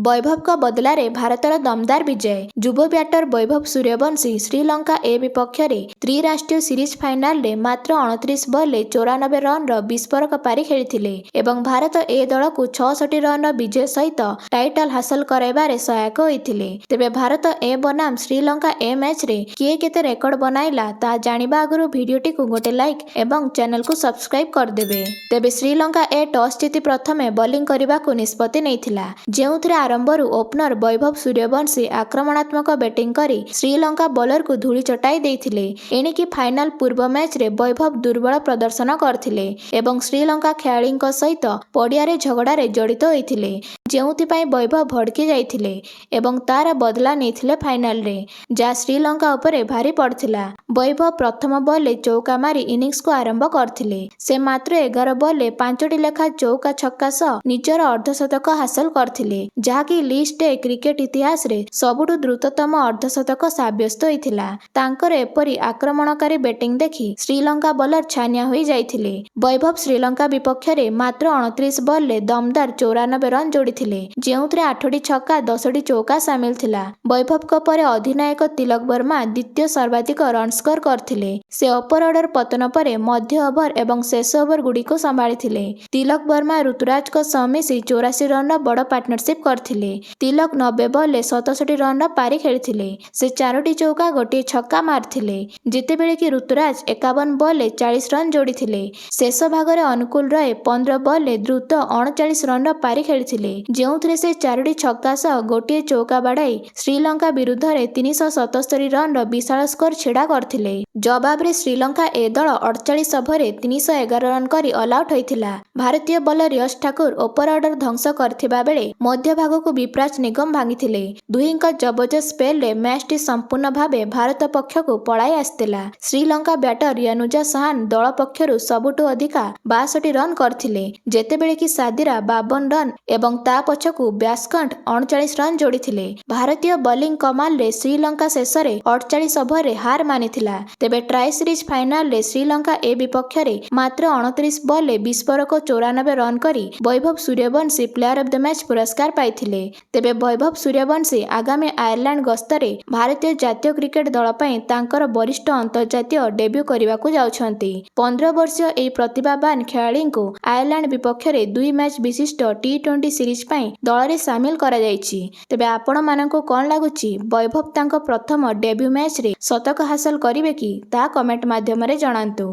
वैभव बदलारे भारतर दमदार विजय। युव बैटर वैभव सूर्यवंशी श्रीलंका ए विपक्ष में त्रिराष्ट्रीय सीरीज फाइनाल रे मात्र 29 बॉल 94 रन विस्फोरक पारी खेली एवं भारत ए दल को 66 रन विजय सहित टाइटल हासिल कराइबारे सहायक होइथिले। तेबे भारत ए बनाम श्रीलंका ए मैच रे किए केते रेकर्ड बनाइला ता जानिबा आगु भिडियोटी को गोटे लाइक एवं चैनल को सब्सक्राइब कर देबे। तेबे श्रीलंका ए टॉस जीति प्रथमे बॉलिंग करने को निष्पत्ति नैथिला, जेउथिरे आरंभरू ओपनर वैभव सूर्यवंशी आक्रमणात्मक बैटिंग करी श्रीलंका बॉलर को धूली चटाई देइथिले। एणिकी फाइनाल पूर्व मैच रे वैभव दुर्बल प्रदर्शन करथिले एवं श्रीलंका खेलाड़ी सहित पड़ियारे झगड़ारे जड़ित होइथिले, जेउथिपाई वैभव भड़की जाइथिले एवं तार बदला नैथिले फाइनाल रे, जा श्रीलंका उपरे भारी पड़थिला। वैभव प्रथम बॉल चौका मारी इनिंग्स को आरंभ करथिले। से मात्र 11 बॉल 5टी लेखा चौका छक्का सह निजर अर्धशतक हासिल करथिले, जहाँकि लिस्ट ए क्रिकेट इतिहास रे सबुठु द्रुततम अर्धशतक साब्यस्त होइथिला। तांकर एपरी आक्रमणकारी बैटिंग देखि श्रीलंका बॉलर छानिया होई जाइथिले। वैभव श्रीलंका विपक्ष रे मात्र 29 बॉल दमदार 94 रन जोड़िथिले, जेउथिरे 8टी छक्का 10टी चौका शामिल थिला। वैभव को परे अधिनायक तिलक वर्मा द्वितीय सर्वाधिक रन स्कोर करथिले। से अपर ऑर्डर पतन परे मध्य ओभर एवं शेष ओभर गुडी को संभाळिथिले। तिलक वर्मा ऋतुराज को सह मिसी 84 रन बड़ पार्टनरशिप करथिले। तिलक 90 बॉल 67 रन पारी खेलिथिले। से 4टी चौका गोटे छक्का मारथिले, जितेबेले कि ऋतुराज 51 बॉल 40 रन जोड़िथिले। शेष भागरे अनुकूल रहे 15 बॉल द्रुत 39 रन पारी खेलिथिले, जेउथिरे से 4टी छक्का सह गोटे चौका बाड़ाई श्रीलंका विरुद्ध रे 377 रन विशाल स्कोर छेड़ा करथिले। जवाब रे श्रीलंका ए दल 48 ओभर 311 रन करी ऑल आउट होइथिला। भारतीय बॉलर यश ठाकुर ओपर ऑर्डर ध्वंस करथिबा बेले मध्य भाग को विप्राज निगम भांगिथिले। दुहींका जबरदस्त स्पेल रे मैच टी संपूर्ण भावे भारत पक्ष को पळाई आस्तिला। श्रीलंका बैटर यानुजा सहान दल पक्षरु सबुठु अधिका 62 रन करथिले, जेतेबेले कि सादिरा 52 रन एवं ता पछकु ब्यासकंठ 39 रन जोड़िथिले। भारतीय बॉलिंग कमाल रे श्रीलंका शेष रे 48 ओभर रे हार मानिथिला। तेबे ट्राई सीरीज फाइनाल रे श्रीलंका ए विपक्ष रे मात्र 29 बॉल विस्फोरक 94 रन करी Vaibhav Suryavanshi player of the match पुरस्कार पाइथिले। तेबे वैभव सूर्यवंशी आगामी आयरलैंड गस्तरे भारतीय जातीय क्रिकेट दल पई तांकर वरिष्ठ अंतर्जातीय डेब्यू करबाकू जाउछंती। 15 वर्षीय एई प्रतिभावान खेलाड़ी को आयरलैंड विपक्ष रे 2 मैच विशिष्ट T20 सीरीज पई दल रे शामिल करा जायछि। तेबे आपण माननको कोन लागुछि, वैभव तांको प्रथम डेब्यू मैच रे शतक हासिल करिवे कि ता कमेंट माध्यम रे जणांतु।